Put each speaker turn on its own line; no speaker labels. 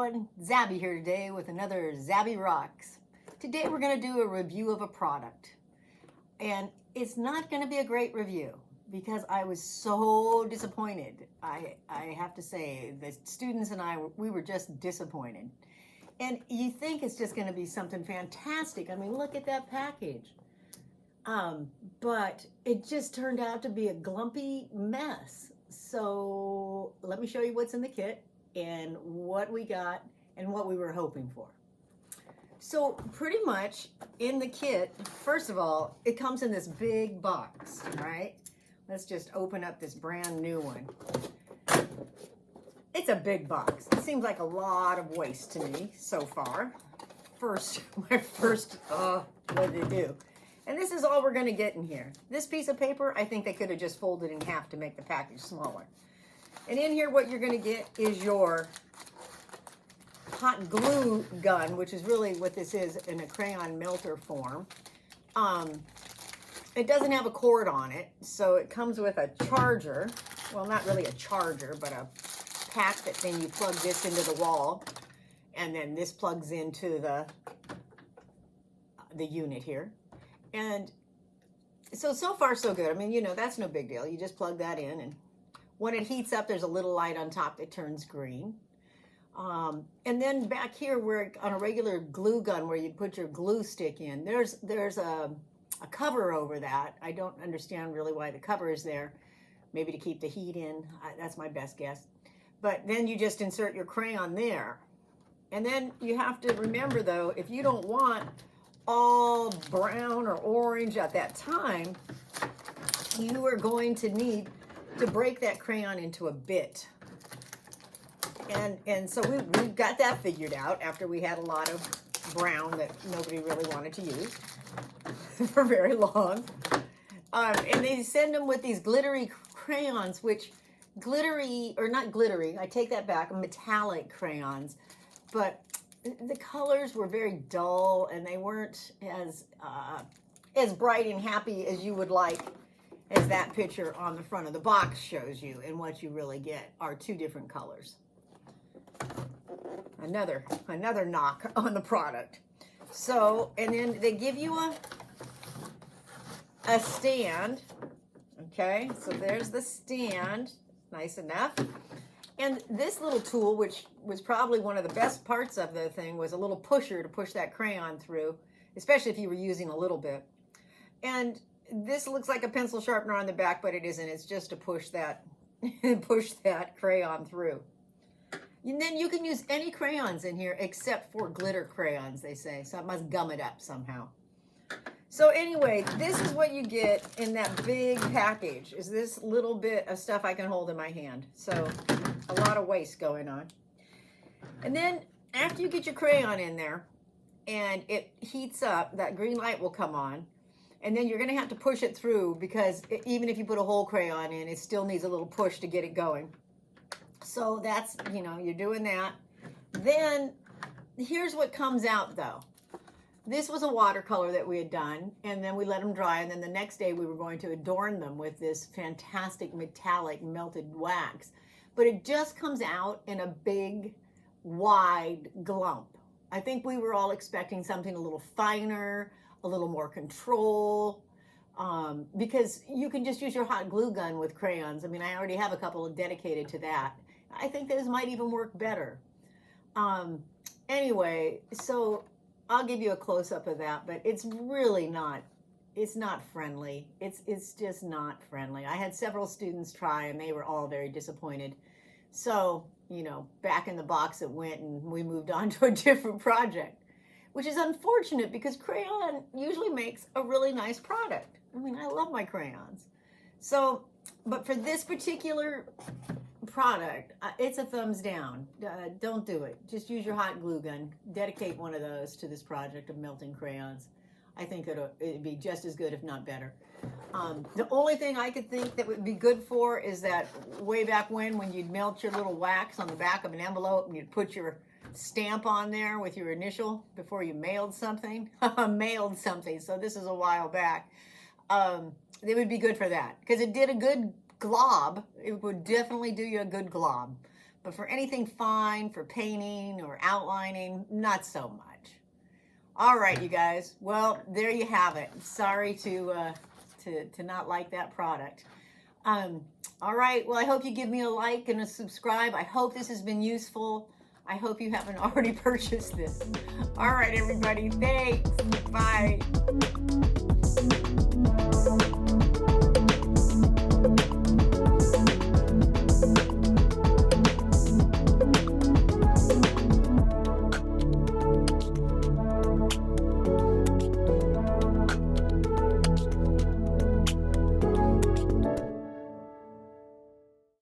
everyone, ZabE here today with another ZabE Rocks. Today we're going to do a review of a product. And it's not going to be a great review because I was so disappointed. I have to say, the students and I, we were just disappointed. And you think it's just going to be something fantastic. I mean, look at that package. But it just turned out to be a glumpy mess. So let me show you what's in the kit and what we got and what we were hoping for. So pretty much in the kit, first of all, it comes in this big box, right? Let's just open up this brand new one. It's a big box. It seems like a lot of waste to me so far. What did it do? And this is all we're going to get in here. This piece of paper, I think they could have just folded in half to make the package smaller. And in here, what you're going to get is your hot glue gun, which is really what this is in a crayon melter form. It doesn't have a cord on it, so it comes with a charger. Well, not really a charger, but a pack that then you plug this into the wall, and then this plugs into the unit here. And so far so good. I mean, you know, that's no big deal. You just plug that in, and when it heats up, there's a little light on top that turns green. And then back here, where on a regular glue gun where you put your glue stick in, there's a cover over that. I don't understand really why the cover is there. Maybe to keep the heat in. That's my best guess. But then you just insert your crayon there. And then you have to remember, though, if you don't want all brown or orange at that time, you are going to need to break that crayon into a bit. And so we got that figured out after we had a lot of brown that nobody really wanted to use for very long. And they send them with these glittery crayons, which not glittery, I take that back, metallic crayons. But the colors were very dull, and they weren't as bright and happy as you would like, as that picture on the front of the box shows you. And what you really get are two different colors. Another knock on the product. So, and then they give you a stand. Okay, so there's the stand, nice enough. And this little tool, which was probably one of the best parts of the thing, was a little pusher to push that crayon through, especially if you were using a little bit. And this looks like a pencil sharpener on the back, but it isn't. It's just to push that crayon through. And then you can use any crayons in here except for glitter crayons, they say. So I must gum it up somehow. So anyway, this is what you get in that big package, is this little bit of stuff I can hold in my hand. So a lot of waste going on. And then after you get your crayon in there and it heats up, that green light will come on. And then you're going to have to push it through, because even if you put a whole crayon in, it still needs a little push to get it going. So that's, you know, you're doing that. Then here's what comes out, though. This was a watercolor that we had done, and then we let them dry, and then the next day we were going to adorn them with this fantastic metallic melted wax. But it just comes out in a big, wide glump. I think we were all expecting something a little finer, a little more control, because you can just use your hot glue gun with crayons. I mean, I already have a couple dedicated to that. I think those might even work better. Anyway, so I'll give you a close-up of that, but it's really not, it's not friendly. It's just not friendly. I had several students try, and they were all very disappointed. So, you know, back in the box it went, and we moved on to a different project, which is unfortunate because crayon usually makes a really nice product. I mean, I love my crayons. So, but for this particular product, it's a thumbs down. Don't do it. Just use your hot glue gun. Dedicate one of those to this project of melting crayons. I think it'd be just as good, if not better. The only thing I could think that would be good for is that way back when you'd melt your little wax on the back of an envelope and you'd put your stamp on there with your initial before you mailed something. Mailed something. So this is a while back. It would be good for that because it did a good glob. It would definitely do you a good glob. But for anything fine, for painting or outlining, not so much. All right, you guys. Well, there you have it. Sorry to not like that product. All right. Well, I hope you give me a like and a subscribe. I hope this has been useful. I hope you haven't already purchased this. All right, everybody. Thanks. Bye.